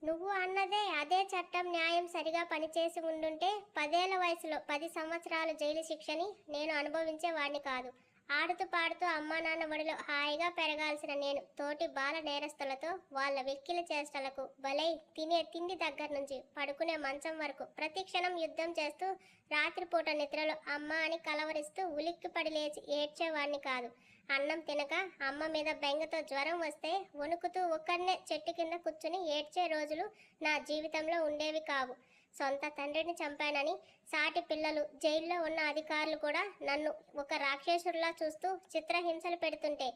నువ్వు అన్నదే అదే చట్టం న్యాయం సరిగా పనిచేసి ఉండుంటే 10 ఏళ్ల వయసులో 10 సంవత్సరాలు జైలు శిక్షని నేను అనుభవించే వాడిని కాదు. ఆడుతూ పాడుతూ అమ్మా నాన్న ఒడిలో హాయిగా పెరగాల్సిన నేను తోటి బాల నేరస్తులతో వాళ్ళ వెక్కిలి చేష్టలకు బలై తినే తిండి దగ్గర నుంచి పడుకునే మంచం వరకు ప్రతి క్షణం యుద్ధం చేస్తూ రాత్రిపూట నిద్రలో అమ్మ అని కలవరిస్తూ ఉలిక్కిపడి లేచి ఏడ్చేవాడిని కాదు. అన్నం తినక అమ్మ మీద బెంగతో జ్వరం వస్తే వణుకుతూ ఒక్కడనే చెట్టు కింద కూర్చుని ఏడ్చే రోజులు నా జీవితంలో ఉండేవి కావు. సొంత తండ్రిని చంపానని సాటి పిల్లలు, జైల్లో ఉన్న అధికారులు కూడా నన్ను ఒక రాక్షసుడిలా చూస్తూ చిత్రహింసలు పెడుతుంటే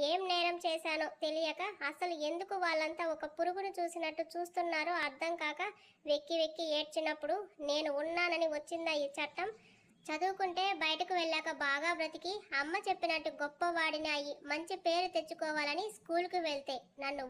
ఏం నేరం చేశానో తెలియక అసలు ఎందుకు వాళ్ళంతా ఒక పురుగును చూసినట్టు చూస్తున్నారో అర్థం కాక వెక్కి వెక్కి ఏడ్చినప్పుడు నేను ఉన్నానని వచ్చిందా ఈ చట్టం. చదువుకుంటే బయటకు వెళ్ళాక బాగా బ్రతికి అమ్మ చెప్పినట్టు గొప్పవాడిని అయ్యి మంచి పేరు తెచ్చుకోవాలని స్కూల్కి వెళ్తే నన్ను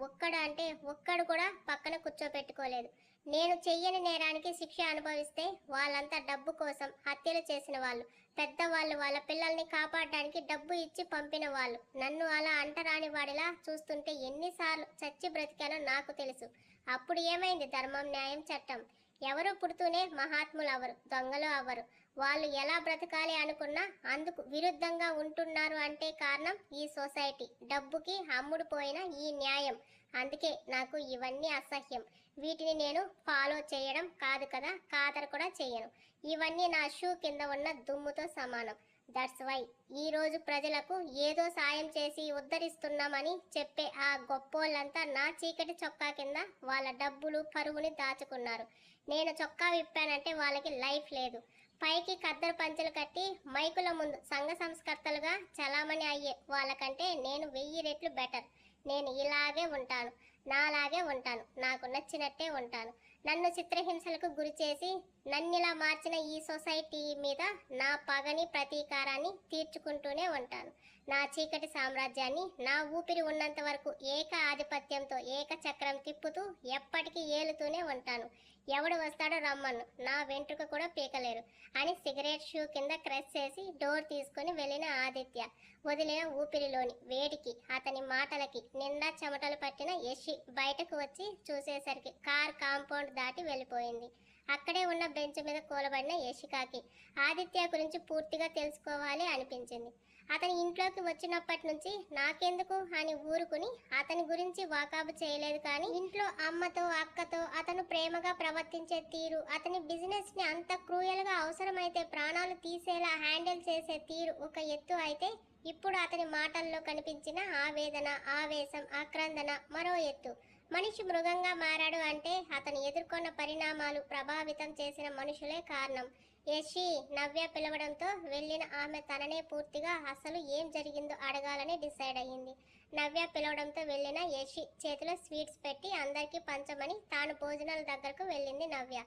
ఒక్కడు కూడా పక్కన కూర్చోపెట్టుకోలేదు. నేను చెయ్యని నేరానికి శిక్ష అనుభవిస్తే వాళ్ళంతా డబ్బు కోసం హత్యలు చేసిన వాళ్ళు, పెద్దవాళ్ళు వాళ్ళ పిల్లల్ని కాపాడడానికి డబ్బు ఇచ్చి పంపిన వాళ్ళు. నన్ను అలా అంటరాని వాడిలా చూస్తుంటే ఎన్నిసార్లు చచ్చి బ్రతికానో నాకు తెలుసు. అప్పుడు ఏమైంది ధర్మం, న్యాయం, చట్టం? ఎవరు పుడుతూనే మహాత్ములు అవ్వరు, దొంగలు అవ్వరు. వాళ్ళు ఎలా బ్రతకాలి అనుకున్నా అందుకు విరుద్ధంగా ఉంటున్నారు అంటే కారణం ఈ సొసైటీ, డబ్బుకి అమ్ముడు పోయిన ఈ న్యాయం. అందుకే నాకు ఇవన్నీ అసహ్యం. వీటిని నేను ఫాలో చేయడం కాదు కదా, ఖాతరు కూడా చేయను. ఇవన్నీ నా షూ కింద ఉన్న దుమ్ముతో సమానం. దట్స్ వై ఈరోజు ప్రజలకు ఏదో సాయం చేసి ఉద్ధరిస్తున్నామని చెప్పే ఆ గొప్పోళ్ళంతా నా చీకటి చొక్కా కింద వాళ్ళ డబ్బులు, పరువుని దాచుకున్నారు. నేను చొక్కా విప్పానంటే వాళ్ళకి లైఫ్ లేదు. పైకి కద్దరు పంచులు కట్టి మైకుల ముందు సంఘ సంస్కర్తలుగా చలామణి అయ్యే వాళ్ళకంటే నేను 1000 రెట్లు బెటర్. నేను ఇలాగే ఉంటాను, నాలాగే ఉంటాను, నాకు నచ్చినట్టే ఉంటాను. నన్ను చిత్రహింసలకు గురి చేసి నన్నిలా మార్చిన ఈ సొసైటీ మీద నా పగని, ప్రతీకారాన్ని తీర్చుకుంటూనే ఉంటాను. నా చీకటి సామ్రాజ్యాన్ని నా ఊపిరి ఉన్నంత వరకు ఏక ఆధిపత్యంతో ఏకచక్రం తిప్పుతూ ఎప్పటికీ ఏలుతూనే ఉంటాను. ఎవడు వస్తాడో రమ్మను, నా వెంట్రుక కూడా పీకలేరు అని సిగరెట్ షూ కింద క్రష్ చేసి డోర్ తీసుకుని వెళ్ళిన ఆదిత్య వదిలిన ఊపిరిలోని వేడికి, అతని మాటలకి నిండా చెమటలు పట్టిన యశి బయటకు వచ్చి చూసేసరికి కార్ కాంపౌండ్ దాటి వెళ్ళిపోయింది. అక్కడే ఉన్న బెంచ్ మీద కూలబడిన యశికాకి ఆదిత్య గురించి పూర్తిగా తెలుసుకోవాలి అనిపించింది. అతని ఇంట్లోకి వచ్చినప్పటి నుంచి నాకెందుకు అని ఊరుకుని అతని గురించి వాకాబు చేయలేదు. కానీ ఇంట్లో అమ్మతో, అక్కతో అతను ప్రేమగా ప్రవర్తించే తీరు, అతని బిజినెస్ ని అంత క్రూయల్గా అవసరమైతే ప్రాణాలు తీసేలా హ్యాండిల్ చేసే తీరు ఒక ఎత్తు అయితే, ఇప్పుడు అతని మాటల్లో కనిపించిన ఆవేదన, ఆవేశం, ఆక్రందన మరో ఎత్తు. మనిషి మృగంగా మారాడు అంటే అతను ఎదుర్కొన్న పరిణామాలు, ప్రభావితం చేసిన మనుషులే కారణం. యశి, నవ్య పిలవడంతో వెళ్ళిన ఆమె తననే పూర్తిగా అసలు ఏం జరిగిందో అడగాలని డిసైడ్ అయ్యింది. నవ్య పిలవడంతో వెళ్ళిన యశి చేతిలో స్వీట్స్ పెట్టి అందరికీ పంచమని తాను భోజనాల దగ్గరకు వెళ్ళింది నవ్య.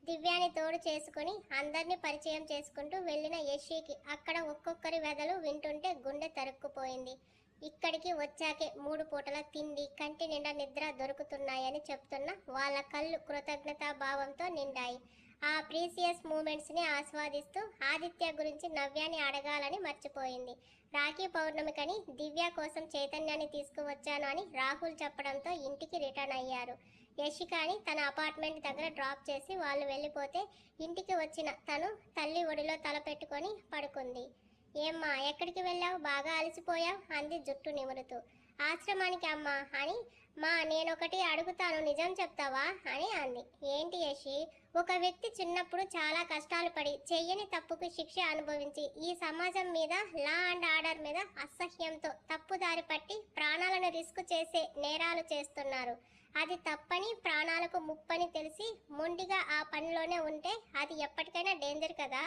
దివ్యాని తోడు చేసుకుని అందరినీ పరిచయం చేసుకుంటూ వెళ్ళిన యశికి అక్కడ ఒక్కొక్కరి వెదలు వింటుంటే గుండె తరుక్కుపోయింది. ఇక్కడికి వచ్చాకే 3 పూటల తిండి, కంటి నిండా నిద్ర దొరుకుతున్నాయని చెప్తున్న వాళ్ళ కళ్ళు కృతజ్ఞతా భావంతో నిండాయి. ఆ ప్రీసియస్ మూమెంట్స్ని ఆస్వాదిస్తూ ఆదిత్య గురించి నవ్యాన్ని అడగాలని మర్చిపోయింది. రాఖీ పౌర్ణమికని దివ్య కోసం చైతన్యాన్ని తీసుకువచ్చాను అని రాహుల్ చెప్పడంతో ఇంటికి రిటర్న్ అయ్యారు. యశికాని తన అపార్ట్మెంట్ దగ్గర డ్రాప్ చేసి వాళ్ళు వెళ్ళిపోతే ఇంటికి వచ్చిన తను తల్లి ఒడిలో తల పెట్టుకొని పడుకుంది. ఏమ్మా, ఎక్కడికి వెళ్ళావు? బాగా అలసిపోయావు అంది జుట్టు నిమురుతూ. ఆశ్రమానికి అమ్మా అని. మా, నేనొకటి అడుగుతాను, నిజం చెప్తావా అని అంది. ఏంటి యశి? ఒక వ్యక్తి చిన్నప్పుడు చాలా కష్టాలు పడి చెయ్యని తప్పుకు శిక్ష అనుభవించి ఈ సమాజం మీద, లా అండ్ ఆర్డర్ మీద అసహ్యంతో తప్పుదారి పట్టి ప్రాణాలను రిస్క్ చేసే నేరాలు చేస్తున్నారు. అది తప్పని, ప్రాణాలకు ముప్పని తెలిసి మొండిగా ఆ పనిలోనే ఉంటే అది ఎప్పటికైనా డేంజర్ కదా.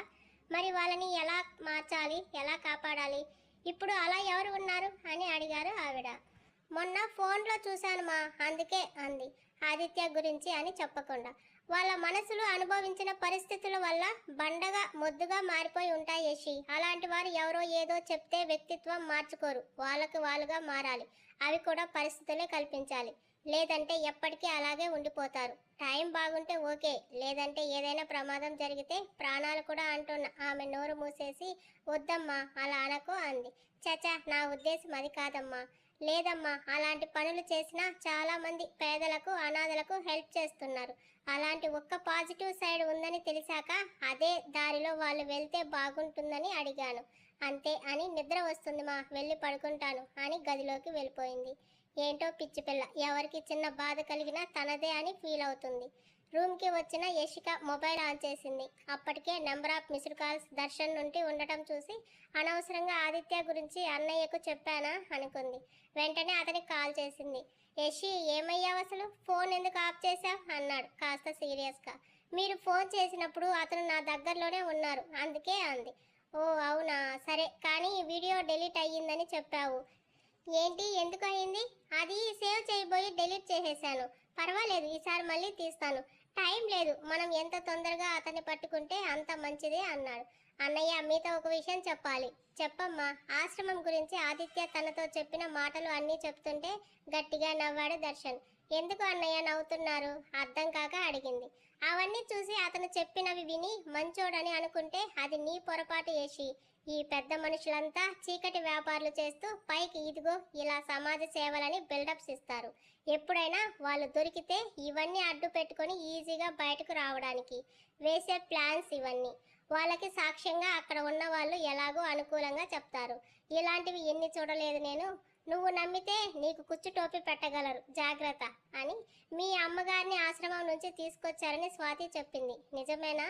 మరి వాళ్ళని ఎలా మార్చాలి, ఎలా కాపాడాలి? ఇప్పుడు అలా ఎవరు ఉన్నారు అని అడిగారు ఆవిడ. మొన్న ఫోన్లో చూశాను మా, అందుకే అంది. ఆదిత్య గురించి అని చెప్పకుండా. వాళ్ళ మనసులు అనుభవించిన పరిస్థితుల వల్ల బండగా, మొద్దుగా మారిపోయి ఉంటాయి యశి. అలాంటి వారు ఎవరో ఏదో చెప్తే వ్యక్తిత్వం మార్చుకోరు, వాళ్ళకి వాళ్ళుగా మారాలి. అవి కూడా పరిస్థితులే కల్పించాలి. లేదంటే ఎప్పటికీ అలాగే ఉండిపోతారు. టైం బాగుంటే ఓకే, లేదంటే ఏదైనా ప్రమాదం జరిగితే ప్రాణాలు కూడా అంటున్న ఆమె నోరు మూసేసి, వద్దమ్మా అలా అనకు అంది. చచా, నా ఉద్దేశం అది కాదమ్మా. లేదమ్మా, అలాంటి పనులు చేసినా చాలామంది పేదలకు అనాథలకు హెల్ప్ చేస్తున్నారు. అలాంటి ఒక్క పాజిటివ్ సైడ్ ఉందని తెలిసాక అదే దారిలో వాళ్ళు వెళ్తే బాగుంటుందని అడిగాను. అంతే అని నిద్ర వస్తుంది మా, వెళ్ళి పడుకుంటాను అని గదిలోకి వెళ్ళిపోయింది. ఏంటో పిచ్చి పిల్ల, ఎవరికి చిన్న బాధ కలిగినా తనదే అని ఫీల్ అవుతుంది. రూమ్కి వచ్చిన యశిక మొబైల్ ఆన్ చేసింది. అప్పటికే number of missed calls Darshan నుండి ఉండటం చూసి అనవసరంగా ఆదిత్య గురించి అన్నయ్యకు చెప్పానా అనుకుంది. వెంటనే అతనికి కాల్ చేసింది. యశి, ఏమయ్యావు అసలు, ఫోన్ ఎందుకు ఆఫ్ చేశావు అన్నాడు కాస్త సీరియస్గా. మీరు ఫోన్ చేసినప్పుడు అతను నా దగ్గరలోనే ఉన్నారు, అందుకే అంది. ఓ అవునా, సరే కానీ ఈ వీడియో డిలీట్ అయ్యిందని చెప్పావు. ఏంటి, ఎందుకు అయింది? అది సేవ్ చేయబోయి డిలీట్ చేసేసాను. పర్వాలేదు, ఈసారి మళ్ళీ తీస్తాను. టైం లేదు, మనం ఎంత తొందరగా అతన్ని పట్టుకుంటే అంత మంచిదే అన్నాడు. అన్నయ్య, మీతో ఒక విషయం చెప్పాలి. చెప్పమ్మా. ఆశ్రమం గురించి ఆదిత్య తనతో చెప్పిన మాటలు అన్నీ చెప్తుంటే గట్టిగా నవ్వాడు దర్శన్. ఎందుకు అన్నయ్య నవ్వుతున్నారు అర్థం కాక అడిగింది. అవన్నీ చూసి అతను చెప్పినవి విని మంచోడని అనుకుంటే అది నీ పొరపాటు యశి. ఈ పెద్ద మనుషులంతా చీకటి వ్యాపారాలు చేస్తూ పైకి ఇదిగో ఇలా సమాజ సేవలని బిల్డప్స్ ఇస్తారు. ఎప్పుడైనా వాళ్ళు దొరికితే ఇవన్నీ అడ్డు పెట్టుకొని ఈజీగా బయటకు రావడానికి వేసే ప్లాన్స్ ఇవన్నీ. వాళ్ళకి సాక్ష్యంగా అక్కడ ఉన్న వాళ్ళు ఎలాగో అనుకూలంగా చెప్తారు. ఇలాంటివి ఎన్ని చూడలేదు నేను. నువ్వు నమ్మితే నీకు కుచ్చు టోపీ పెట్టగలరు, జాగ్రత్త అని మీ అమ్మగారిని ఆశ్రమం నుంచి తీసుకొచ్చారని స్వాతి చెప్పింది. నిజమేనా?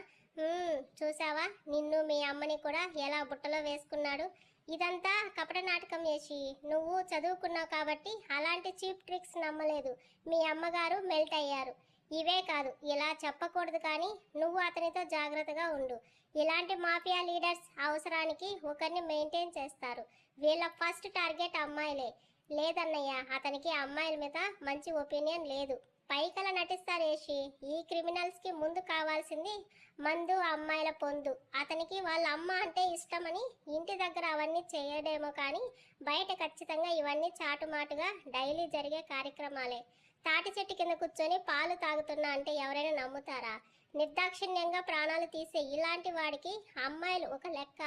చూసావా, నిన్ను మీ అమ్మని కూడా ఎలా బుట్టలో వేసుకున్నాడు. ఇదంతా కపట నాటకం చేసి నువ్వు చదువుకున్నావు కాబట్టి అలాంటి చీప్ ట్రిక్స్ నమ్మలేదు. మీ అమ్మగారు మెల్ట్ అయ్యారు. ఇవే కాదు, ఇలా చెప్పకూడదు కానీ నువ్వు అతనితో జాగ్రత్తగా ఉండు. ఇలాంటి మాఫియా లీడర్స్ అవసరానికి ఒకరిని మెయింటైన్ చేస్తారు. వీళ్ళ ఫస్ట్ టార్గెట్ అమ్మాయిలే. లేదన్నయ్య, అతనికి అమ్మాయిల మీద మంచి ఒపీనియన్ లేదు. పైకల నటిస్తారు యశి. ఈ క్రిమినల్స్కి ముందు కావాల్సింది మందు, అమ్మాయిల పొందు. అతనికి వాళ్ళ అమ్మ అంటే ఇష్టమని ఇంటి దగ్గర అవన్నీ చేయడేమో కానీ బయట ఖచ్చితంగా ఇవన్నీ చాటుమాటుగా డైలీ జరిగే కార్యక్రమాలే. తాటి చెట్టు కింద కూర్చొని పాలు తాగుతున్నా అంటే ఎవరైనా నమ్ముతారా? నిర్దాక్షిణ్యంగా ప్రాణాలు తీసే ఇలాంటి వాడికి అమ్మాయిలు ఒక లెక్క.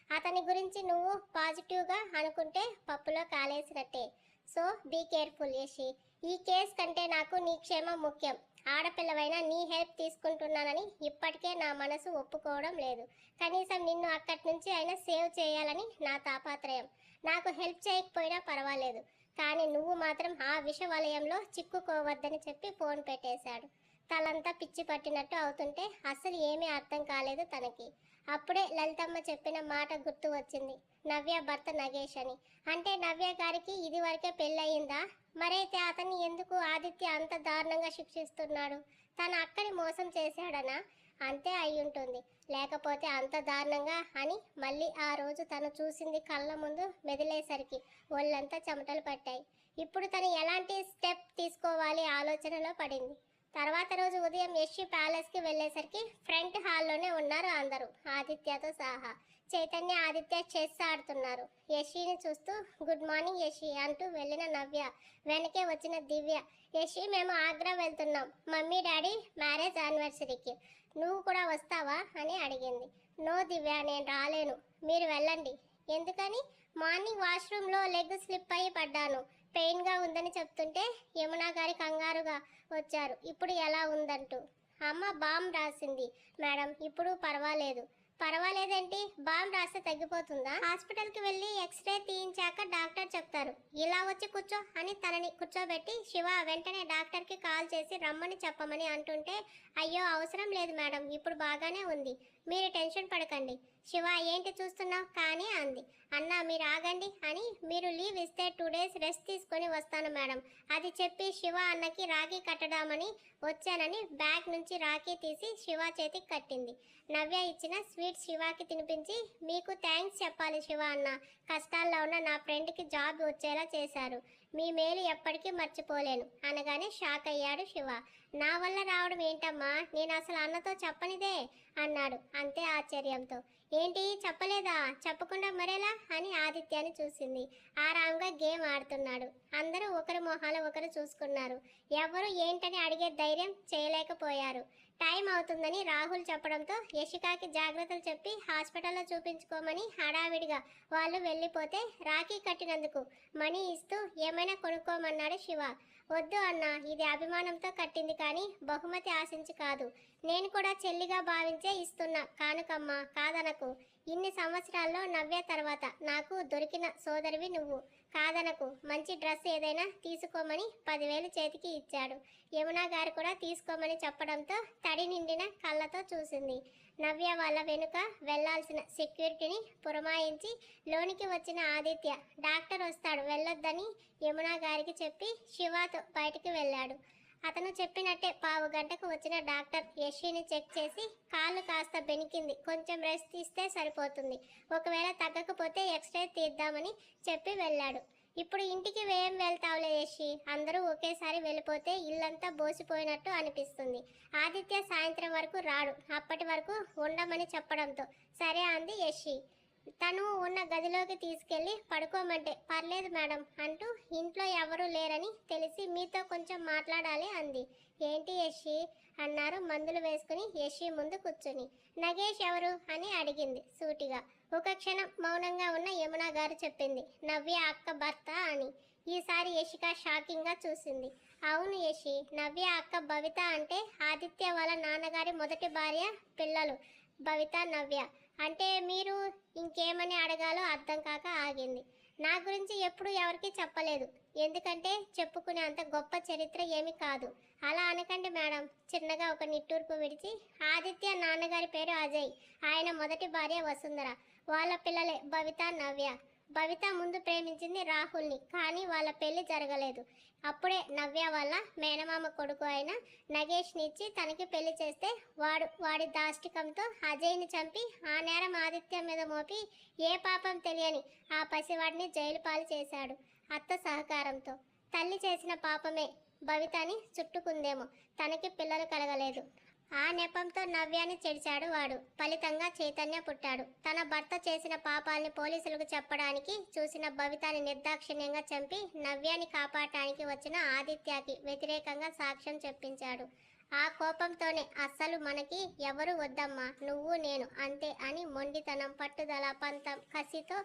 అతని గురించి నువ్వు పాజిటివ్గా అనుకుంటే పప్పులో కాలేసినట్టే. So be careful Yashi. ఈ కేసు కంటే నాకు నీ క్షేమం ముఖ్యం. ఆడపిల్లవైనా నీ హెల్ప్ తీసుకుంటున్నానని ఇప్పటికే నా మనసు ఒప్పుకోవడం లేదు. కనీసం నిన్ను అక్కడి నుంచి అయినా సేవ్ చేయాలని నా తాపత్రయం. నాకు హెల్ప్ చేయకపోయినా పర్వాలేదు, కానీ నువ్వు మాత్రం ఆ విష వలయంలో చిక్కుకోవద్దని చెప్పి ఫోన్ పెట్టేశాడు. తలంతా పిచ్చి పట్టినట్టు అవుతుంటే అసలు ఏమీ అర్థం కాలేదు తనకి. అప్పుడే లలితమ్మ చెప్పిన మాట గుర్తు వచ్చింది. నవ్య భర్త నగేష్ అని. అంటే నవ్య గారికి ఇది వరకే పెళ్ళయిందా? మరైతే అతన్ని ఎందుకు ఆదిత్య అంత దారుణంగా శిక్షిస్తున్నాడు? తన అక్కని మోసం చేశాడనా? అంతే అయ్యుంటుంది, లేకపోతే అంత దారుణంగా అని మళ్ళీ ఆ రోజు తను చూసింది కళ్ళ ముందు మెదిలేసరికి ఒళ్ళంతా చెమటలు పట్టాయి. ఇప్పుడు తను ఎలాంటి స్టెప్ తీసుకోవాలి ఆలోచనలో పడింది. తర్వాత రోజు ఉదయం యశి ప్యాలెస్కి వెళ్ళేసరికి ఫ్రంట్ హాల్లోనే ఉన్నారు అందరూ, ఆదిత్యతో సహా. చైతన్య, ఆదిత్య చెస్ ఆడుతున్నారు. యశిని చూస్తూ గుడ్ మార్నింగ్ యశి అంటూ వెళ్ళిన నవ్య, వెనకే వచ్చిన దివ్య. యశి, మేము ఆగ్రా వెళ్తున్నాం, మమ్మీ డాడీ మ్యారేజ్ యానివర్సరీకి. నువ్వు కూడా వస్తావా అని అడిగింది. నో దివ్య, నేను రాలేను, మీరు వెళ్ళండి. ఎందుకని? మార్నింగ్ వాష్రూమ్లో లెగ్ స్లిప్ అయ్యి పడ్డాను, పెయిన్గా ఉందని చెప్తుంటే యమునా గారి కంగారుగా వచ్చారు ఇప్పుడు ఎలా ఉందంటూ. అమ్మ బాంబ్ రాసింది మేడం, ఇప్పుడు పర్వాలేదు. పర్వాలేదేంటి? బాంబ్ రాస్తే తగ్గిపోతుందా? హాస్పిటల్కి వెళ్ళి ఎక్స్రే తీయించాక డాక్టర్ చెప్తారు. ఇలా వచ్చి కూర్చో అని తనని కూర్చోబెట్టి శివ వెంటనే డాక్టర్కి కాల్ చేసి రమ్మని చెప్పమని అంటుంటే, అయ్యో అవసరం లేదు మేడం, ఇప్పుడు బాగానే ఉంది, మీరు టెన్షన్ పడకండి. శివ ఏంటి చూస్తున్నావు కానీ అంది. అన్నా మీరు ఆగండి అని, మీరు లీవ్ ఇస్తే 2 days రెస్ట్ తీసుకొని వస్తాను మేడం అది చెప్పి శివ అన్నకి రాఖీ కట్టడామని వచ్చానని బ్యాగ్ నుంచి రాఖీ తీసి శివ చేతికి కట్టింది. నవ్య ఇచ్చిన స్వీట్ శివాకి తినిపించి, మీకు థ్యాంక్స్ చెప్పాలి శివ అన్న, కష్టాల్లో ఉన్న నా ఫ్రెండ్కి జాబ్ వచ్చేలా చేశారు, మీ మేలు ఎప్పటికీ మర్చిపోలేను అనగానే షాక్ అయ్యాడు శివ. నా వల్ల రావడం ఏంటమ్మా, నేను అసలు అన్నతో చెప్పనిదే అన్నాడు అంతే ఆశ్చర్యంతో. ఏంటి చెప్పలేదా, చెప్పకుండా మరేలా అని ఆదిత్యాన్ని చూసింది. ఆరాంగా గేమ్ ఆడుతున్నాడు. అందరూ ఒకరి మొహాలు ఒకరు చూసుకున్నారు. ఎవరు ఏంటని అడిగే ధైర్యం చేయలేకపోయారు. టైం అవుతుందని రాహుల్ చెప్పడంతో యశికాకి జాగ్రత్తలు చెప్పి హాస్పిటల్లో చూపించుకోమని హడావిడిగా వాళ్ళు వెళ్ళిపోతే రాఖీ కట్టినందుకు మనీ ఇస్తూ ఏమైనా కొనుక్కోమన్నాడు శివ. వద్దు అన్న, ఇది అభిమానంతో కట్టింది కానీ బహుమతి ఆశించి కాదు. నేను కూడా చెల్లిగా భావించే ఇస్తున్నా కానుకమ్మ, కాదనకు. ఇన్ని సంవత్సరాల్లో నవ్య తర్వాత నాకు దొరికిన సోదరివి నువ్వు, కాదనకు. మంచి డ్రెస్ ఏదైనా తీసుకోమని 10,000 చేతికి ఇచ్చాడు. యమునా గారు కూడా తీసుకోమని చెప్పడంతో తడి నిండిన కళ్ళతో చూసింది. నవ్య వాళ్ళ వెనుక వెళ్లాల్సిన సెక్యూరిటీని పురమాయించి లోనికి వచ్చిన ఆదిత్య డాక్టర్ వస్తాడు వెళ్ళొద్దని యమునా గారికి చెప్పి శివాతో బయటికి వెళ్ళాడు. అతను చెప్పినట్టే 15 గంటకు వచ్చిన డాక్టర్ యశిని చెక్ చేసి కాళ్ళు కాస్త బెనికింది, కొంచెం రెస్ట్ తీస్తే సరిపోతుంది, ఒకవేళ తగ్గకపోతే ఎక్స్రే తీద్దామని చెప్పి వెళ్ళాడు. ఇప్పుడు ఇంటికి వేయం వెళ్తావులే యశి, అందరూ ఒకేసారి వెళ్ళిపోతే ఇల్లంతా బోసిపోయినట్టు అనిపిస్తుంది. ఆదిత్య సాయంత్రం వరకు రాడు, అప్పటి వరకు ఉండమని చెప్పడంతో సరే అంది యశి. తను ఉన్న గదిలోకి తీసుకెళ్లి పడుకోమంటే పర్లేదు మేడం అంటూ ఇంట్లో ఎవరూ లేరని తెలిసి మీతో కొంచెం మాట్లాడాలి అంది. ఏంటి యశి అన్నారు మందులు వేసుకుని యశి ముందు కూర్చుని. నగేష్ ఎవరు అని అడిగింది సూటిగా. ఒక క్షణం మౌనంగా ఉన్న యమునా గారు చెప్పింది, నవ్య అక్క భర్త అని. ఈసారి యశిక షాకింగ్గా చూసింది. అవును యశి, నవ్య అక్క భవిత అంటే ఆదిత్య వాళ్ళ నాన్నగారి మొదటి భార్య పిల్లలు భవిత నవ్య. అంటే మీరు ఇంకేమని అడగాలో అర్థం కాక ఆగింది. నా గురించి ఎప్పుడు ఎవరికి చెప్పలేదు, ఎందుకంటే చెప్పుకునే అంత గొప్ప చరిత్ర ఏమీ కాదు. అలా అనకండి మేడం. చిన్నగా ఒక నిట్టూర్పు విడిచి, ఆదిత్య నాన్నగారి పేరు అజయ్, ఆయన మొదటి భార్య వసుంధర, వాళ్ళ పిల్లలే భవిత నవ్య. భవిత ముందు ప్రేమించింది రాహుల్ని, కానీ వాళ్ళ పెళ్లి జరగలేదు. అప్పుడే నవ్య వల్ల మేనమామ కొడుకు అయిన నగేష్ని ఇచ్చి తనకి పెళ్లి చేస్తే వాడి దాష్టికంతో అజయ్ని చంపి ఆ నేరం ఆదిత్య మీద మోపి ఏ పాపం తెలియని ఆ పసివాడిని జైలు పాలు చేశాడు అత్త సహకారంతో. తల్లి చేసిన పాపమే భవితని చుట్టుకుందేమో, తనకి పిల్లలు కలగలేదు. ఆ నెపంతో నవ్యాన్ని చెడిచాడు వాడు. ఫలితంగా చైతన్య పుట్టాడు. తన భర్త చేసిన పాపాల్ని పోలీసులకు చెప్పడానికి చూసిన భవితాన్ని నిర్దాక్షిణ్యంగా చంపి నవ్యాన్ని కాపాడటానికి వచ్చిన ఆదిత్యకి వ్యతిరేకంగా సాక్ష్యం చెప్పించాడు. ఆ కోపంతోనే అస్సలు మనకి ఎవరు వద్దమ్మా, నువ్వు నేను అంతే అని మొండితనం, పట్టుదల, పంతం, కసితో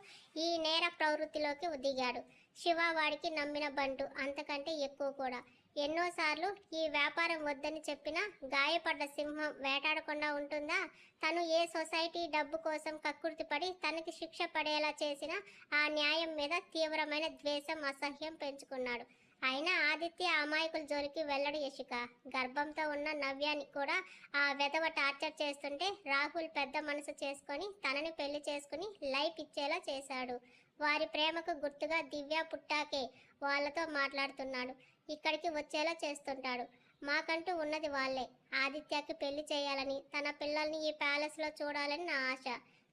ఈ నేర ప్రవృత్తిలోకి దిగాడు. శివ వాడికి నమ్మిన బంటు, అంతకంటే ఎక్కువ కూడా. ఎన్నోసార్లు ఈ వ్యాపారం వద్దని చెప్పినా గాయపడ్డ సింహం వేటాడకుండా ఉంటుందా? తను ఏ సొసైటీ డబ్బు కోసం కక్కుర్తిపడి తనకి శిక్ష పడేలా చేసిన ఆ న్యాయం మీద తీవ్రమైన ద్వేషం, అసహ్యం పెంచుకున్నాడు. అయినా ఆదిత్య అమాయకుల జోలికి వెళ్ళడు యశిక. గర్భంతో ఉన్న నవ్యాన్ని కూడా ఆ వెధవ టార్చర్ చేస్తుంటే రాహుల్ పెద్ద మనసు చేసుకొని తనని పెళ్లి చేసుకుని లైఫ్ ఇచ్చేలా చేశాడు. వారి ప్రేమకు గుర్తుగా దివ్య పుట్టాకే వాళ్ళతో మాట్లాడుతున్నాడు, ఇక్కడికి వచ్చేలా చేస్తుంటాడు. మాకంటూ ఉన్నది వాళ్ళే. ఆదిత్యకి పెళ్లి చేయాలని, తన పిల్లల్ని ఈ ప్యాలెస్లో చూడాలని నా ఆశ.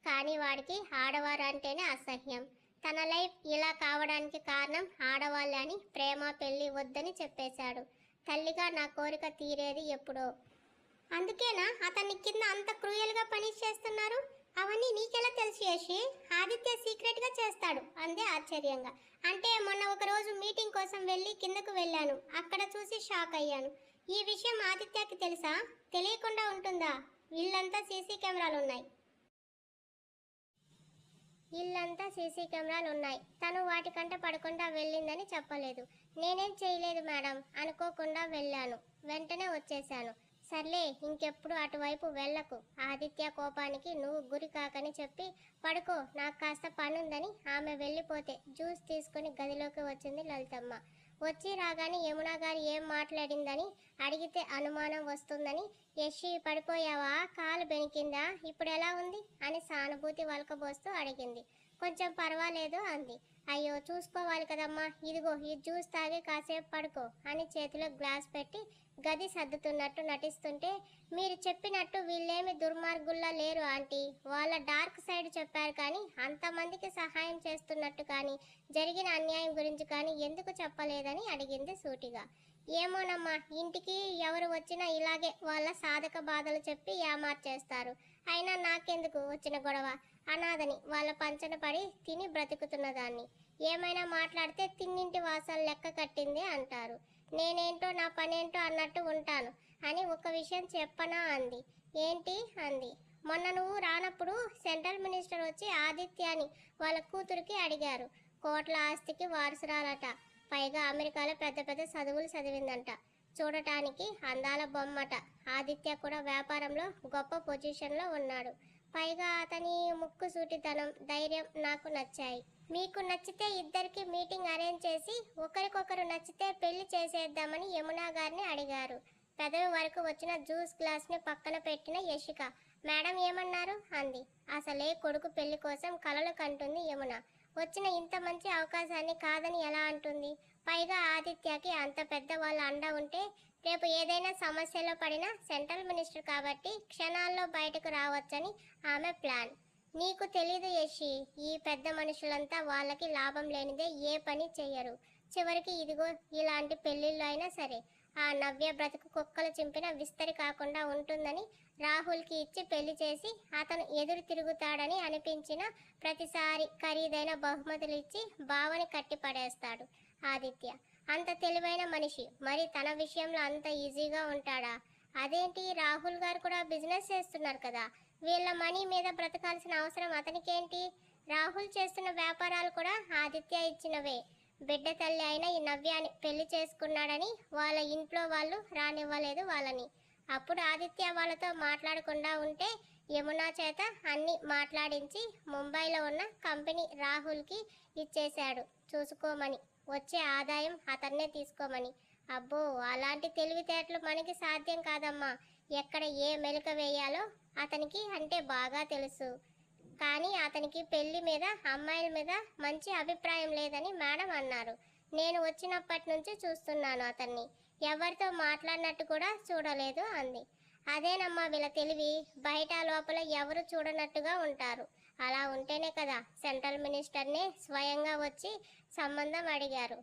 కానీ వాడికి ఆడవారు అంటేనే అసహ్యం. తన లైఫ్ ఇలా కావడానికి కారణం ఆడవాళ్ళే అని ప్రేమ పెళ్లి వద్దని చెప్పేశాడు. తల్లిగా నా కోరిక తీరేది ఎప్పుడో. అందుకేనా అతన్ని కింద అంత క్రూయల్గా పనిష్ చేస్తున్నారు? అవన్నీ నీకెలా తెలుసు యశి? ఆదిత్య సీక్రెట్గా చేస్తాడు అందే ఆశ్చర్యంగా. అంటే మొన్న ఒక రోజు మీటింగ్ కోసం వెళ్ళి కిందకు వెళ్ళాను, అక్కడ చూసి షాక్ అయ్యాను. ఈ విషయం ఆదిత్యకి తెలుసా? తెలియకుండా ఉంటుందా? ఇల్లంతా సీసీ కెమెరాలు ఉన్నాయి. తను వాటికంట పడకుండా వెళ్ళిందని చెప్పలేదు. నేనేం చేయలేదు మేడం, అనుకోకుండా వెళ్ళాను, వెంటనే వచ్చేశాను. సర్లే, ఇంకెప్పుడు అటువైపు వెళ్ళకు. ఆదిత్య కోపానికి నువ్వు గురి కాకని చెప్పి పడుకో, నాకు కాస్త పనుందని ఆమె వెళ్ళిపోతే జ్యూస్ తీసుకుని గదిలోకి వచ్చింది లలితమ్మ. వచ్చి రాగానే యమునా గారు ఏం మాట్లాడిందని అడిగితే అనుమానం వస్తుందని, యశి పడిపోయావా, కాలు బెనికిందా, ఇప్పుడు ఎలా ఉంది అని సానుభూతి వలకబోస్తూ అడిగింది. కొంచెం పర్వాలేదు అంది. అయ్యో చూసుకోవాలి కదమ్మా, ఇదిగో ఈ జ్యూస్ తాగి కాసేపు పడుకో అని చేతిలో గ్లాస్ పెట్టి గది సర్దుతున్నట్టు నటిస్తుంటే, మీరు చెప్పినట్టు వీళ్ళేమి దుర్మార్గుల్లా లేరు ఆంటీ, వాళ్ళ డార్క్ సైడ్ చెప్పారు కానీ అంతమందికి సహాయం చేస్తున్నట్టు కానీ జరిగిన అన్యాయం గురించి కానీ ఎందుకు చెప్పలేదని అడిగింది సూటిగా. ఏమోనమ్మా, ఇంటికి ఎవరు వచ్చినా ఇలాగే వాళ్ళ సాధక బాధలు చెప్పి ఏమార్చేస్తారు. అయినా నాకెందుకు వచ్చిన గొడవ? అనాథని వాళ్ళ పంచన పడి తిని బ్రతుకుతున్న దాన్ని ఏమైనా మాట్లాడితే తిన్నింటి వాసాలు లెక్క కట్టింది అంటారు. నేనేంటో నా పనేంటో అన్నట్టు ఉంటాను అని ఒక విషయం చెప్పనా అంది. ఏంటి అంది. మొన్న నువ్వు రానప్పుడు సెంట్రల్ మినిస్టర్ వచ్చి ఆదిత్యాని వాళ్ళ కూతురికి అడిగారు. కోట్ల ఆస్తికి వారసురాలట. పైగా అమెరికాలో పెద్ద పెద్ద చదువులు చదివిందంట. చూడటానికి అందాల బొమ్మట. ఆదిత్య కూడా వ్యాపారంలో గొప్ప పొజిషన్లో ఉన్నాడు. పైగా అతని ముక్కుసూటితనం, ధైర్యం నాకు నచ్చాయి. మీకు నచ్చితే ఇద్దరికి మీటింగ్ అరేంజ్ చేసి ఒకరికొకరు నచ్చితే పెళ్లి చేసేద్దామని యమునా గారిని అడిగారు. పెదవి వరకు వచ్చిన జ్యూస్ గ్లాస్ని పక్కన పెట్టిన యశిక, మేడం ఏమన్నారు అంది. అసలే కొడుకు పెళ్లి కోసం కలలు కంటుంది యమున. వచ్చిన ఇంత మంచి అవకాశాన్ని కాదని ఎలా అంటుంది? పైగా ఆదిత్యకి అంత పెద్ద వాళ్ళ అండ ఉంటే రేపు ఏదైనా సమస్యలో పడినా సెంట్రల్ మినిస్టర్ కాబట్టి క్షణాల్లో బయటకు రావచ్చని ఆమె ప్లాన్. నీకు తెలీదు యశి, ఈ పెద్ద మనుషులంతా వాళ్ళకి లాభం లేనిదే ఏ పని చెయ్యరు. చివరికి ఇదిగో ఇలాంటి పెళ్లిళ్ళు అయినా సరే ఆ నవ్య బ్రతుకు కుక్కలు చింపిన విస్తరి కాకుండా ఉంటుందని రాహుల్కి ఇచ్చి పెళ్లి చేసి అతను ఎదురు తిరుగుతాడని అనిపించిన ప్రతిసారి ఖరీదైన బహుమతులు ఇచ్చి బావని కట్టి పడేస్తాడు ఆదిత్య. అంత తెలివైన మనిషి మరి తన విషయంలో అంత ఈజీగా ఉంటాడా? అదేంటి, రాహుల్ గారు కూడా బిజినెస్ చేస్తున్నారు కదా, వీళ్ళ మనీ మీద బ్రతకాల్సిన అవసరం అతనికేంటి? రాహుల్ చేస్తున్న వ్యాపారాలు కూడా ఆదిత్య ఇచ్చినవే. బిడ్డ తల్లి అయిన ఈ నవ్యాని పెళ్లి చేసుకున్నాడని వాళ్ళ ఇంట్లో వాళ్ళు రానివ్వలేదు వాళ్ళని. అప్పుడు ఆదిత్య వాళ్ళతో మాట్లాడకుండా ఉంటే యమునా చేత అన్ని మాట్లాడించి ముంబైలో ఉన్న కంపెనీ రాహుల్కి ఇచ్చేశాడు చూసుకోమని. వచ్చే ఆదాయం అతన్నే తీసుకోమని. అబ్బో, అలాంటి తెలివితేటలు మనకి సాధ్యం కాదమ్మా. ఎక్కడ ఏ మెలక వేయాలో అతనికి అంటే బాగా తెలుసు. కానీ అతనికి పెళ్లి మీద అమ్మాయిల మీద మంచి అభిప్రాయం లేదని మేడం అన్నారు. నేను వచ్చినప్పటి నుంచి చూస్తున్నాను అతన్ని. ఎవరితో మాట్లాడినట్టు కూడా చూడలేదు అంది. అదేనమ్మా వీళ్ళ తెలివి. బయట లోపల ఎవరు చూడనట్టుగా ఉంటారు. అలా ఉంటేనే కదా సెంట్రల్ మినిస్టర్నే స్వయంగా వచ్చి సంబంధం అడిగారు.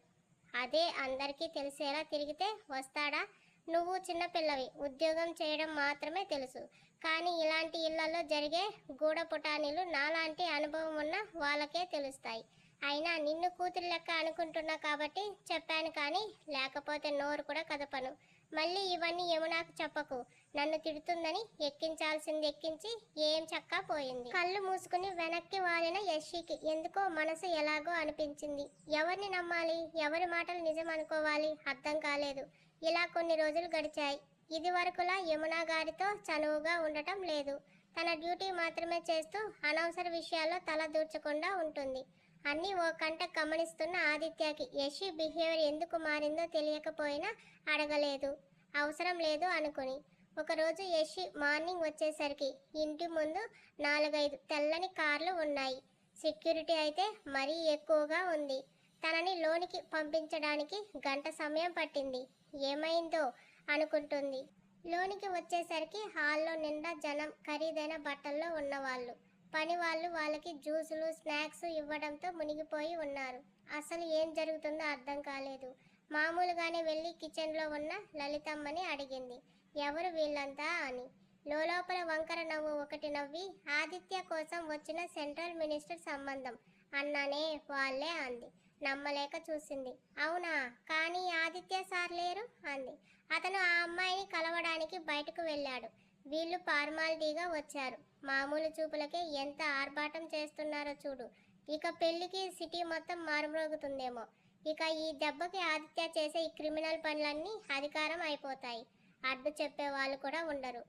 అదే అందరికీ తెలిసేలా తిరిగితే వస్తాడా? నువ్వు చిన్నపిల్లవి, ఉద్యోగం చేయడం మాత్రమే తెలుసు. కానీ ఇలాంటి ఇళ్లలో జరిగే గూఢపుటానీలు నాలాంటి అనుభవం ఉన్న వాళ్ళకే తెలుస్తాయి. అయినా నిన్ను కూతురు లెక్క అనుకుంటున్నా కాబట్టి చెప్పాను, కానీ లేకపోతే నోరు కూడా కదపను. మళ్ళీ ఇవన్నీ యమునాకు చెప్పకు. నన్ను తిడుతుందని ఎక్కించాల్సింది ఎక్కించి ఏం చక్కా పోయింది. కళ్ళు మూసుకుని వెనక్కి వాలిన యశికి ఎందుకో మనసు ఎలాగో అనిపించింది. ఎవరిని నమ్మాలి, ఎవరి మాటలు నిజం అనుకోవాలి అర్థం కాలేదు. ఇలా కొన్ని రోజులు గడిచాయి. ఇది వరకులా యమునా గారితో చనువుగా ఉండటం లేదు. తన డ్యూటీ మాత్రమే చేస్తూ అనవసర విషయాల్లో తల దూర్చకుండా ఉంటుంది. అన్నీ ఓ కంట గమనిస్తున్న ఆదిత్యకి యశి బిహేవియర్ ఎందుకు మారిందో తెలియకపోయినా అడగలేదు, అవసరం లేదు అనుకుని. ఒకరోజు యశి మార్నింగ్ వచ్చేసరికి ఇంటి ముందు 4-5 తెల్లని కార్లు ఉన్నాయి. సెక్యూరిటీ అయితే మరీ ఎక్కువగా ఉంది. తనని లోనికి పంపించడానికి గంట సమయం పట్టింది. ఏమైందో అనుకుంటుంది. లోనికి వచ్చేసరికి హాల్లో నిండా జనం, ఖరీదైన బట్టల్లో ఉన్నవాళ్ళు. పని వాళ్ళు వాళ్ళకి జ్యూసులు స్నాక్స్ ఇవ్వడంతో మునిగిపోయి ఉన్నారు. అసలు ఏం జరుగుతుందో అర్థం కాలేదు. మామూలుగానే వెళ్ళి కిచెన్లో ఉన్న లలితమ్మని అడిగింది, ఎవరు వీళ్ళంతా అని. లోపల వంకర నవ్వు ఒకటి నవ్వి, ఆదిత్య కోసం వచ్చిన సెంట్రల్ మినిస్టర్ సంబంధం అన్నానే, వాళ్ళే అంది. నమ్మలేక చూసింది. అవునా, కానీ ఆదిత్య సార్ లేరు అంది. అతను ఆ అమ్మాయిని కలవడానికి బయటకు వెళ్ళాడు. వీళ్ళు ఫార్మాలిటీగా వచ్చారు. మామూలు చూపులకే ఎంత ఆర్భాటం చేస్తున్నారో చూడు. ఇక పెళ్లికి సిటీ మొత్తం మారుమ్రోగుతుందేమో. ఇక ఈ దెబ్బకి ఆదిత్య చేసే ఈ క్రిమినల్ పనులన్నీ అధికారం అయిపోతాయి. అడ్డు చెప్పే వాళ్ళు కూడా ఉండరు.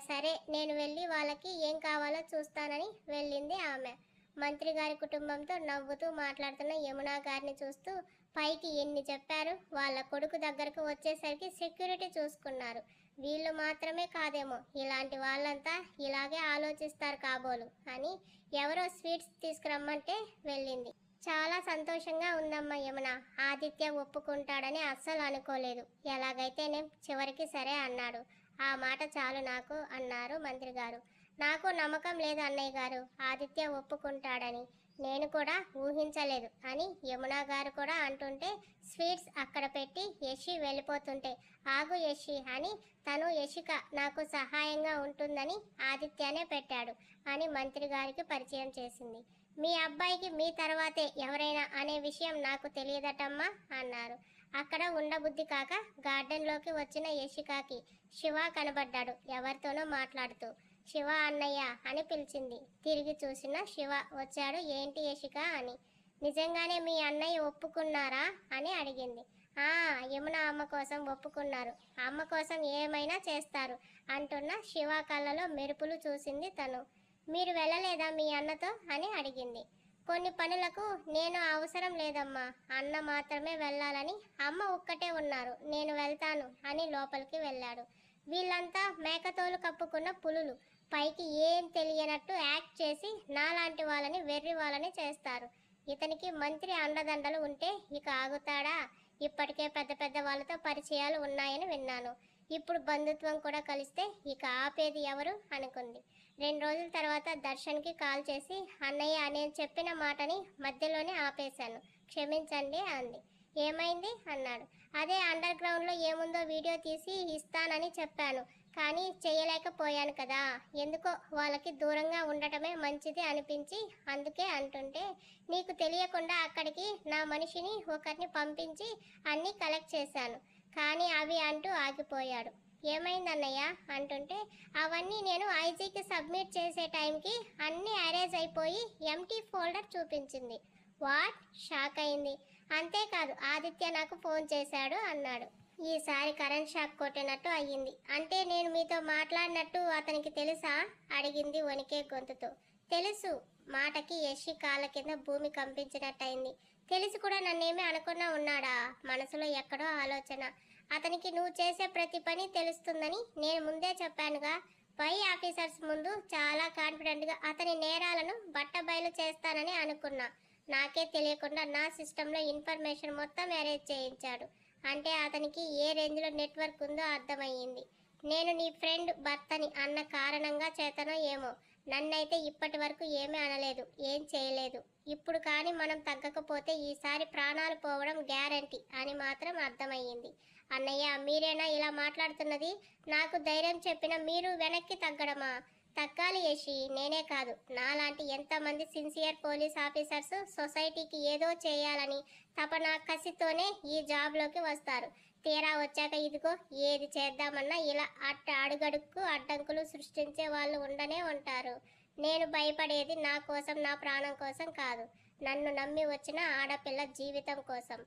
సరే నేను వెళ్ళి వాళ్ళకి ఏం కావాలో చూస్తానని వెళ్ళింది ఆమె. మంత్రి గారి కుటుంబంతో నవ్వుతూ మాట్లాడుతున్న యమునా గారిని చూస్తూ పైకి ఎన్ని చెప్పారు. వాళ్ళ కొడుకు దగ్గరకు వచ్చేసరికి సెక్యూరిటీ చూసుకున్నారు. వీళ్ళు మాత్రమే కాదేమో, ఇలాంటి వాళ్ళంతా ఇలాగే ఆలోచిస్తారు కాబోలు అని ఎవరో స్వీట్స్ తీసుకురమ్మంటే వెళ్ళింది. చాలా సంతోషంగా ఉందమ్మా యమున. ఆదిత్య ఒప్పుకుంటాడని అస్సలు అనుకోలేదు. ఎలాగైతేనే చివరికి సరే అన్నాడు. ఆ మాట చాలు నాకు అన్నారు మంత్రి గారు. నాకు నమ్మకం లేదు అన్నయ్య గారు ఆదిత్య ఒప్పుకుంటాడని. నేను కూడా ఊహించలేదు అని యమున గారు కూడా అంటుంటే స్వీట్స్ అక్కడ పెట్టి యషి వెళ్ళిపోతుంటే ఆగు యషి అని తను యషిక నాకు సహాయంగా ఉంటుందని ఆదిత్యనే పెట్టాడు అని మంత్రి గారికి పరిచయం చేసింది. మీ అబ్బాయికి మీ తర్వాతే ఎవరైనా అనే విషయం నాకు తెలియదటమ్మా అన్నారు. అక్కడ ఉండబుద్ధి కాక గార్డెన్లోకి వచ్చిన యషికాకి శివ కనబడ్డాడు ఎవరితోనో మాట్లాడుతూ. శివ అన్నయ్య అని పిలిచింది. తిరిగి చూసిన శివ వచ్చాడు. ఏంటి యషిక అని. నిజంగానే మీ అన్నయ్య ఒప్పుకున్నారా అని అడిగింది. యమున అమ్మ కోసం ఒప్పుకున్నారు, అమ్మ కోసం ఏమైనా చేస్తారు అంటున్న శివ కళ్ళలో మెరుపులు చూసింది తను. మీరు వెళ్ళలేదా మీ అన్నతో అని అడిగింది. కొన్ని పనులకు నేను అవసరం లేదమ్మా, అన్న మాత్రమే వెళ్ళాలని అమ్మ ఒక్కటే ఉన్నారు, నేను వెళ్తాను అని లోపలికి వెళ్ళాడు. వీళ్ళంతా మేకతోలు కప్పుకున్న పులులు, పైకి ఏం తెలియనట్టు యాక్ట్ చేసి నాలాంటి వాళ్ళని వెర్రి వాళ్ళని చేస్తారు. ఇతనికి మంత్రి అండదండలు ఉంటే ఇక ఆగుతాడా? ఇప్పటికే పెద్ద పెద్ద వాళ్ళతో పరిచయాలు ఉన్నాయని విన్నాను. ఇప్పుడు బంధుత్వం కూడా కలిస్తే ఇక ఆపేది ఎవరు అనుకుంది. 2 రోజుల తర్వాత దర్శన్కి కాల్ చేసి అన్నయ్య నేను చెప్పిన మాటని మధ్యలోనే ఆపేశాను, క్షమించండి అంది. ఏమైంది అన్నాడు. అదే అండర్ గ్రౌండ్లో ఏముందో వీడియో తీసి ఇస్తానని చెప్పాను, కానీ చేయలేకపోయాను కదా. ఎందుకో వాళ్ళకి దూరంగా ఉండటమే మంచిది అనిపించి అందుకే అంటుంటే నీకు తెలియకుండా అక్కడికి నా మనిషిని ఒకరిని పంపించి అన్నీ కలెక్ట్ చేశాను, కానీ అవి అంటూ ఆగిపోయాడు. ఏమైందన్నయ్య అంటుంటే అవన్నీ నేను ఐజీకి సబ్మిట్ చేసే టైంకి అన్నీ అరేంజ్ అయిపోయి ఎంటీ ఫోల్డర్ చూపించింది. వాట్? షాక్ అయింది. అంతేకాదు ఆదిత్య నాకు ఫోన్ చేశాడు అన్నాడు. ఈసారి కరెంట్ షాక్ కొట్టినట్టు అయ్యింది. అంటే నేను మీతో మాట్లాడినట్టు అతనికి తెలుసా అడిగింది వణికే గొంతుతో. తెలుసు. మాటకి యషి కాళ్ళ కింద భూమి కంపించినట్టయింది. తెలిసి కూడా నన్నేమీ అనకుండా ఉన్నాడా? మనసులో ఎక్కడో ఆలోచన. అతనికి నువ్వు చేసే ప్రతి పని తెలుస్తుందని నేను ముందే చెప్పానుగా. పై ఆఫీసర్స్ ముందు చాలా కాన్ఫిడెంట్గా అతని నేరాలను బట్టబయలు చేస్తానని అనుకున్నా. నాకే తెలియకుండా నా సిస్టంలో ఇన్ఫర్మేషన్ మొత్తం అరేంజ్ చేయించాడు. అంటే అతనికి ఏ రేంజ్లో నెట్వర్క్ ఉందో అర్థమయ్యింది. నేను నీ ఫ్రెండ్ భర్తని అన్న కారణంగా చేతనో ఏమో నన్నైతే ఇప్పటి వరకు ఏమీ అనలేదు, ఏం చేయలేదు. ఇప్పుడు కానీ మనం తగ్గకపోతే ఈసారి ప్రాణాలు పోవడం గ్యారంటీ అని మాత్రం అర్థమయ్యింది. అన్నయ్య మీరేనా ఇలా మాట్లాడుతున్నది? నాకు ధైర్యం చెప్పిన మీరు వెనక్కి తగ్గడమా? తగ్గాలి యషి, నేనే కాదు నాలాంటి ఎంతమంది సిన్సియర్ పోలీస్ ఆఫీసర్స్ సొసైటీకి ఏదో చేయాలని తపన కసితోనే ఈ జాబ్లోకి వస్తారు. తీరా వచ్చాక ఇదిగో ఏది చేద్దామన్నా ఇలా అడుగడుక్కు అడ్డంకులు సృష్టించే వాళ్ళు ఉండనే ఉంటారు. నేను భయపడేది నా కోసం, నా ప్రాణం కోసం కాదు, నన్ను నమ్మి వచ్చిన ఆడపిల్ల జీవితం కోసం.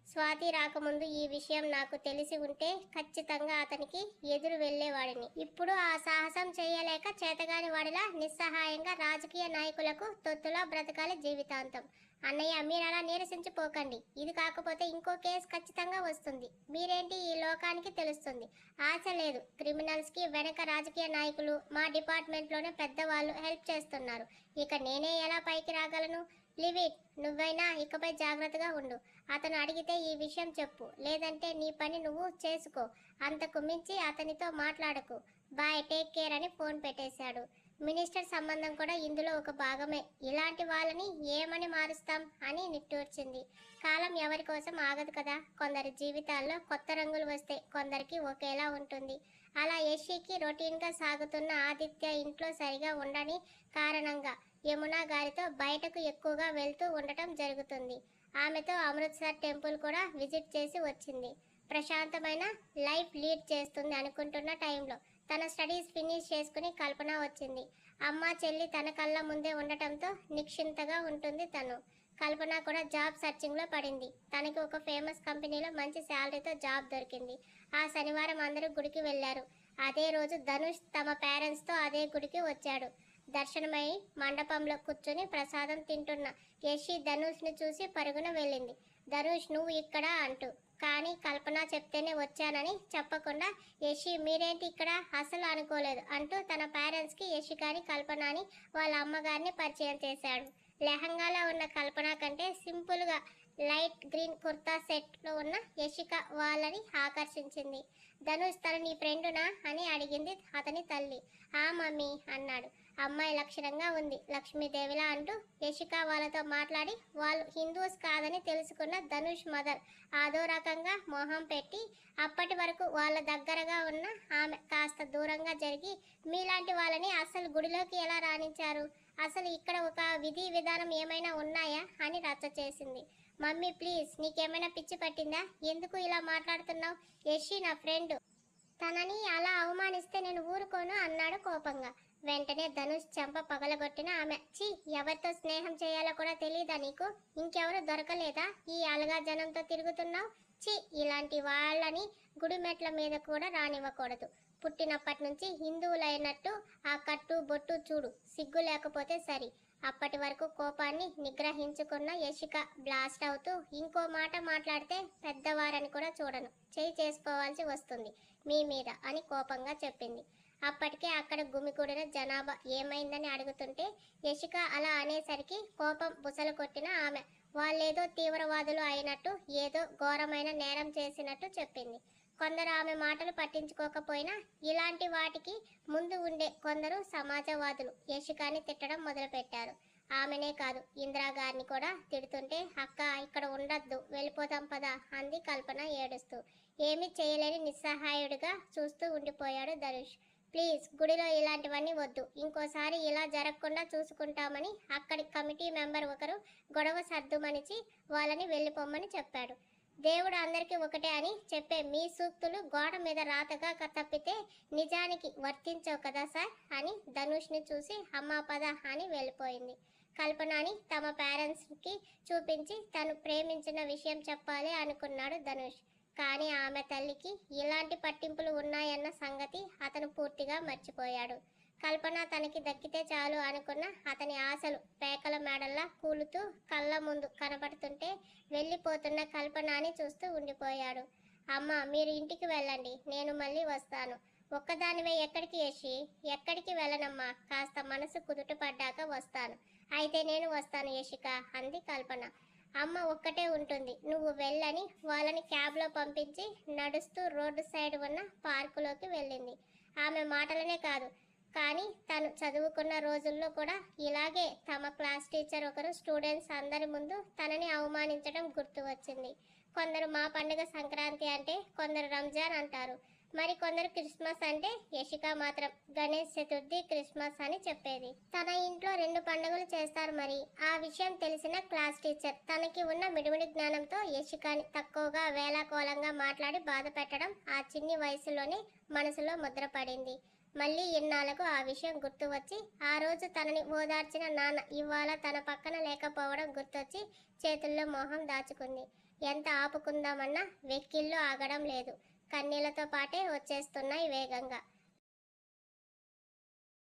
స్వాతి రాకముందు ఈ విషయం నాకు తెలిసి ఉంటే ఖచ్చితంగా అతనికి ఎదురు వెళ్ళేవాడిని. ఇప్పుడు ఆ సాహసం చేయలేక చేతగాని వాడిలా నిస్సహాయంగా రాజకీయ నాయకులకు తొత్తులా బ్రతకాలి జీవితాంతం. అన్నయ్య మీరు అలా నీరసించిపోకండి. ఇది కాకపోతే ఇంకో కేసు ఖచ్చితంగా వస్తుంది. మీరేంటి ఈ లోకానికి తెలుస్తుంది. ఆశ లేదు. క్రిమినల్స్కి వెనక రాజకీయ నాయకులు, మా డిపార్ట్మెంట్లోనే పెద్దవాళ్ళు హెల్ప్ చేస్తున్నారు. ఇక నేనే ఎలా పైకి రాగలను? Live it. నువ్వైనా ఇకపై జాగ్రత్తగా ఉండు. అతను అడిగితే ఈ విషయం చెప్పు, లేదంటే నీ పని నువ్వు చేసుకో. అంతకు మించి అతనితో మాట్లాడకు. బాయ్, టేక్ కేర్ అని ఫోన్ పెట్టేశాడు. మినిస్టర్ సంబంధం కూడా ఇందులో ఒక భాగమే. ఇలాంటి వాళ్ళని ఏమని మారుస్తాం అని నిట్టూర్చింది. కాలం ఎవరి కోసం ఆగదు కదా. కొందరి జీవితాల్లో కొత్త రంగులు వస్తే కొందరికి ఒకేలా ఉంటుంది. అలా యషికి రొటీన్గా సాగుతున్న ఆదిత్య ఇంట్లో సరిగా ఉండని కారణంగా యమున గారితో బయటకు ఎక్కువగా వెళ్తూ ఉండటం జరుగుతుంది. ఆమెతో అమృత్సర్ టెంపుల్ కూడా విజిట్ చేసి వచ్చింది. ప్రశాంతమైన లైఫ్ లీడ్ చేస్తుంది అనుకుంటున్న టైంలో తన స్టడీస్ ఫినిష్ చేసుకుని కల్పన వచ్చింది. అమ్మ చెల్లి తన కళ్ళ ముందే ఉండటంతో నిశ్చింతగా ఉంటుంది తను. కల్పన కూడా జాబ్ సర్చింగ్లో పడింది. తనకి ఒక ఫేమస్ కంపెనీలో మంచి శాలరీతో జాబ్ దొరికింది. ఆ శనివారం అందరూ గుడికి వెళ్ళారు. అదే రోజు ధనుష్ తమ పేరెంట్స్తో అదే గుడికి వచ్చాడు. దర్శనమై మండపంలో కూర్చుని ప్రసాదం తింటున్న యషి ధనుష్ని చూసి పరుగున వెళ్ళింది. ధనుష్ నువ్వు ఇక్కడ అంటూ. కానీ కల్పన చెప్తేనే వచ్చానని చెప్పకుండా యషి మీరేంటి ఇక్కడ, అసలు అనుకోలేదు అంటూ తన పేరెంట్స్కి యషికాని కల్పనని వాళ్ళ అమ్మగారిని పరిచయం చేశాడు. లెహంగాలో ఉన్న కల్పన కంటే సింపుల్గా లైట్ గ్రీన్ కుర్తా సెట్లో ఉన్న యషిక వాళ్ళని ఆకర్షించింది. ధనుష్ తను నీ ఫ్రెండునా అని అడిగింది అతని తల్లి. ఆ మమ్మీ అన్నాడు. అమ్మాయి లక్షణంగా ఉంది, లక్ష్మీదేవిలా అంటూ యశిక వాళ్ళతో మాట్లాడి వాళ్ళు హిందూస్ కాదని తెలుసుకున్న ధనుష్ మదర్ అదో రకంగా మొహం పెట్టి అప్పటి వరకు వాళ్ళ దగ్గరగా ఉన్న ఆమె కాస్త దూరంగా జరిగి మీలాంటి వాళ్ళని అసలు గుడిలోకి ఎలా రాణించారు, అసలు ఇక్కడ ఒక విధి విధానం ఏమైనా ఉన్నాయా అని రచ్చ చేసింది. మమ్మీ ప్లీజ్, నీకేమైనా పిచ్చి పట్టిందా, ఎందుకు ఇలా మాట్లాడుతున్నావు? యశి నా ఫ్రెండ్, తనని అలా అవమానిస్తే నేను ఊరుకోను అన్నాడు కోపంగా. వెంటనే ధనుష్ చెంప పగలగొట్టిన ఆమె, ఛీ, ఎవరితో స్నేహం చేయాలో కూడా తెలియదా నీకు? ఇంకెవరు దొరకలేదా ఈ అలగా జనంతో తిరుగుతున్నావు? ఛీ, ఇలాంటి వాళ్ళని గుడి మెట్ల మీద కూడా రానివ్వకూడదు. పుట్టినప్పటి నుంచి హిందువులైనట్టు ఆ కట్టు బొట్టు చూడు, సిగ్గు లేకపోతే సరి. అప్పటి వరకు కోపాన్ని నిగ్రహించుకున్న యశిక బ్లాస్ట్ అవుతూ, ఇంకో మాట మాట్లాడితే పెద్దవారని కూడా చూడను, చేయి చేసుకోవాల్సి వస్తుంది మీ మీద అని కోపంగా చెప్పింది. అప్పటికే అక్కడ గుమికూడిన జనాభా ఏమైందని అడుగుతుంటే యశిక అలా అనేసరికి కోపం బుసలు కొట్టిన ఆమె వాళ్ళేదో తీవ్రవాదులు అయినట్టు, ఏదో ఘోరమైన నేరం చేసినట్టు చెప్పింది. కొందరు ఆమె మాటలు పట్టించుకోకపోయినా ఇలాంటి వాటికి ముందు ఉండే కొందరు సమాజవాదులు యశికాని తిట్టడం మొదలుపెట్టారు. ఆమెనే కాదు, ఇందిరాగారిని కూడా తిడుతుంటే అక్క ఇక్కడ ఉండొద్దు, వెళ్ళిపోతాం పదా అంది కల్పన ఏడుస్తూ. ఏమీ చేయలేని నిస్సహాయుడిగా చూస్తూ ఉండిపోయాడు ధనుష్. ప్లీజ్, గుడిలో ఇలాంటివన్నీ వద్దు, ఇంకోసారి ఇలా జరగకుండా చూసుకుంటామని అక్కడి కమిటీ మెంబర్ ఒకరు గొడవ సర్దుమనిచి వాళ్ళని వెళ్ళిపోమ్మని చెప్పాడు. దేవుడు అందరికీ ఒకటే అని చెప్పే మీ సూక్తులు గోడ మీద రాతగా తప్పితే నిజానికి వర్తించవు కదా సార్ అని ధనుష్ని చూసి అమ్మా పద అని వెళ్ళిపోయింది. కల్పనని తమ పేరెంట్స్కి చూపించి తను ప్రేమించిన విషయం చెప్పాలి అనుకున్నాడు ధనుష్. కానీ ఆమె తల్లికి ఇలాంటి పట్టింపులు ఉన్నాయన్న సంగతి అతను పూర్తిగా మర్చిపోయాడు. కల్పన తనకి దక్కితే చాలు అనుకున్న అతని ఆశలు పేకల మేడల్లా కూలుతూ కళ్ళ ముందు కనపడుతుంటే వెళ్ళిపోతున్న కల్పనని చూస్తూ ఉండిపోయాడు. అమ్మ, మీరు ఇంటికి వెళ్ళండి, నేను మళ్ళీ వస్తాను. ఒక్కదానివే ఎక్కడికి యశి? ఎక్కడికి వెళ్ళనమ్మా, కాస్త మనసు కుదుట పడ్డాక వస్తాను. అయితే నేను వస్తాను యశిక అంది కల్పన. అమ్మ ఒక్కటే ఉంటుంది, నువ్వు వెళ్ళని వాళ్ళని క్యాబ్లో పంపించి నడుస్తూ రోడ్డు సైడ్ ఉన్న పార్కులోకి వెళ్ళింది. ఆమె మాటలనే కాదు, కానీ తను చదువుకున్న రోజుల్లో కూడా ఇలాగే తమ క్లాస్ టీచర్ ఒకరు స్టూడెంట్స్ అందరి ముందు తనని అవమానించడం గుర్తు వచ్చింది. కొందరు మా పండుగ సంక్రాంతి అంటే కొందరు రంజాన్ అంటారు, మరి కొందరు క్రిస్మస్ అంటే యశిక మాత్రం గణేష్ చతుర్థి క్రిస్మస్ అని చెప్పేది. తన ఇంట్లో 2 పండుగలు చేస్తారు. మరి ఆ విషయం తెలిసిన క్లాస్ టీచర్ తనకి ఉన్న మిడిమిడి జ్ఞానంతో యశికాని తక్కువగా వేలాకోలంగా మాట్లాడి బాధ పెట్టడం ఆ చిన్ని వయసులోనే మనసులో ముద్రపడింది. మళ్ళీ ఇన్నాళ్లకు ఆ విషయం గుర్తు వచ్చి ఆ రోజు తనని ఓదార్చిన నాన్న ఇవాళ తన పక్కన లేకపోవడం గుర్తొచ్చి చేతుల్లో మోహం దాచుకుంది. ఎంత ఆపుకుందామన్నా వెక్కిళ్ళు ఆగడం లేదు, కన్నీళ్లతో పాటే వచ్చేస్తున్నాయి వేగంగా.